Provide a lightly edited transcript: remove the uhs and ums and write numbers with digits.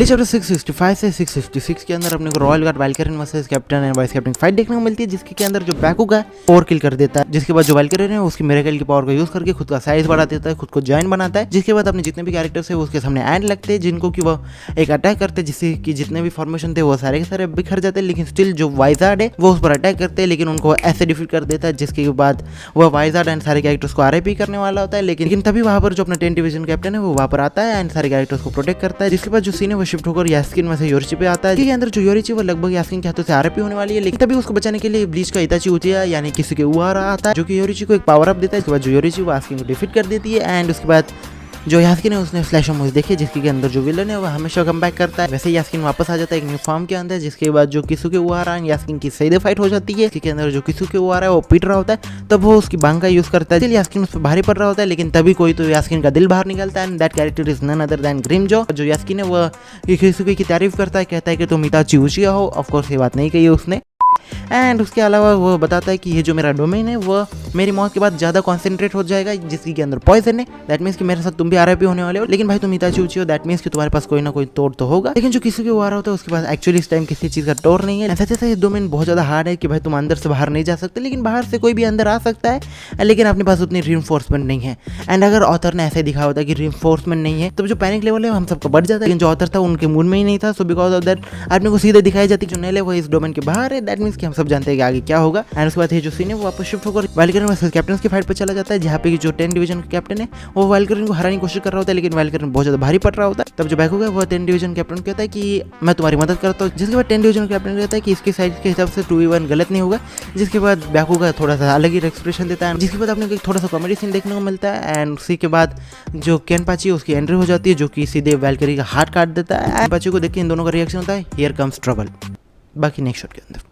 अगले चैप्टर 665 से 666 के अंदर अपने को royal guard valkyrian versus captain and vice captain fight देखने को मिलती है, जिसके के अंदर जो बैकुगा ओवर किल कर देता है। जिसके बाद जो वाल्किरियन है उसकी मिरेकल की पावर का यूज करके खुद का साइज बढ़ा देता है, खुद को जॉइन बनाता है। जिसके बाद अपने जितने भी कैरेक्टर्स है उसके सामने एंड लगते हैं, जिनको कि वो एक अटैक करते हैं, जिससे कि जितने भी फॉर्मेशन थे वो सारे के सारे बिखर जाते हैं। लेकिन स्टिल जो वाइजार्ड है वो उस पर अटैक करते हैं, लेकिन उनको ऐसे डिफीट कर देता है, जिसके बाद वह वाइजार्ड एंड सारे कैरेक्टर्स को आरआईपी करने वाला होता है। लेकिन तभी वहां पर जो अपना 10 डिवीजन कैप्टन है वो वहां पर आता है एंड सारे कैरेक्टर्स को प्रोटेक्ट करता है। जिसके बाद जो सीन है वो शिफ्ट होकर यास्किन में से योरिची पे आता है, जिसके अंदर जो योरिची वो लगभग यास्किन के हाथों से आरआईपी होने वाली है। लेकिन तभी उसको बचाने के लिए ब्लीच का इताची उचिया यानी किसी के उआ रहा आता है, जो कि योरिची को एक पावर अप देता है। इसके बाद जो योरिची वो यास्किन को डिफीट कर देती है एंड उसके बाद जो यास्किन है उसने फ्लैश मूवी देखी, जिसके अंदर जो विलन है वो हमेशा कम बैक करता है। वैसे यास्किन वापस आ जाता है एक न्यू फॉर्म के अंदर। जिसके बाद जो किसुके उहारा एंड यास्किन की सीधे फाइट हो जाती है, जिसके अंदर जो किसुके उहारा है वो पीट रहा होता है, तब वो उसकी बांग का यूज करता है, इसलिए यास्किन उस पर भारी पड़ रहा होता है। लेकिन तभी कोई तो यास्किन का दिल बाहर निकलता है and that character is none other than Grimmjow. जो यास्किन है वो किसुके की तारीफ करता है, कहता है कि तुम इताची उचिया हो। ऑफकोर्स ये बात नहीं कही उसने। एंड उसके अलावा वो बताता है कि ये जो मेरा डोमेन है वो मेरी मौत के बाद ज़्यादा कॉन्सेंट्रेट हो जाएगा, जिसके के अंदर पॉइजन है। दैट मीन्स कि मेरे साथ तुम भी आरआईपी होने वाले हो, लेकिन भाई तुम इताची उची हो, दैट मीन्स कि तुम्हारे पास कोई ना कोई तोड़ तो होगा। लेकिन जो किसी के वो आ रहा होता है उसके पास एक्चुअली इस टाइम किसी चीज़ का तोड़ नहीं है। ऐसा ये डोमेन बहुत ज़्यादा हार्ड है कि भाई तुम अंदर से बाहर नहीं जा सकते, लेकिन बाहर से कोई भी अंदर आ सकता है, लेकिन अपने पास उतनी रीइंफोर्समेंट नहीं है। एंड अगर ऑथर ने ऐसे दिखा होता है कि रीइंफोर्समेंट नहीं है, तब जो पैनिक लेवल है हम सबका बढ़ जाता है। लेकिन जो ऑथर था उनके मूड में ही नहीं था, सो बिकॉज ऑफ दैट अपने को सीधे दिखाई जाती जो नेल है वो इस डोमेन के बाहर है। दैट मीन्स कि हम सब जानते हैं कि आगे क्या होगा। एंड उसके बाद ये जो सीन है वो वापस शिफ्ट होकर वाल्किरियन वर्सेस कैप्टन की फाइट पर चला जाता है, जहाँ पे जो 10 डिवीजन का कैप्टन है वो वाल्किरियन को हराने की कोशिश कर रहा होता है, लेकिन वाल्किरियन बहुत ज्यादा भारी पड़ रहा होता है। तब जो बैकुगा वो 10 डिवीजन कैप्टन कहता है कि मैं तुम्हारी मदद करता हूँ। जिसके बाद 10 डिवीजन कैप्टन कहता है कि इसकी साइड के हिसाब से 2v1 गलत नहीं होगा। जिसके बाद बैकुगा थोड़ा सा अलग ही एक्सप्रेशन देता है, जिसके बाद अपने को थोड़ा सा कॉमेडी सीन देखने को मिलता है। एंड उसी के बाद जो केनपाची है उसकी एंट्री हो जाती है, जो कि सीधे वाल्किरी का हाथ काट देता है। केनपाची को देख के इन दोनों का रिएक्शन होता है, हियर कम्स ट्रबल। बाकी नेक्स्ट शॉट के अंदर